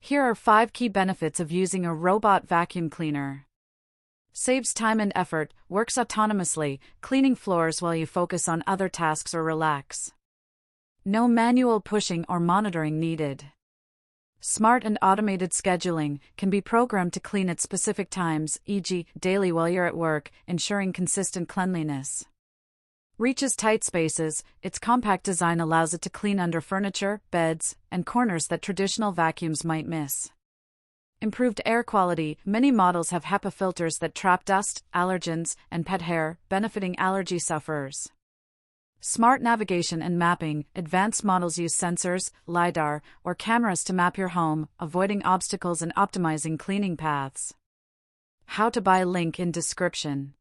Here are 5 key benefits of using a robot vacuum cleaner. Saves time and effort, works autonomously, cleaning floors while you focus on other tasks or relax. No manual pushing or monitoring needed. Smart and automated scheduling can be programmed to clean at specific times, e.g., daily while you're at work, ensuring consistent cleanliness. Reaches tight spaces, its compact design allows it to clean under furniture, beds, and corners that traditional vacuums might miss. Improved air quality, many models have HEPA filters that trap dust, allergens, and pet hair, benefiting allergy sufferers. Smart navigation and mapping, advanced models use sensors, LiDAR, or cameras to map your home, avoiding obstacles and optimizing cleaning paths. How to buy, link in description.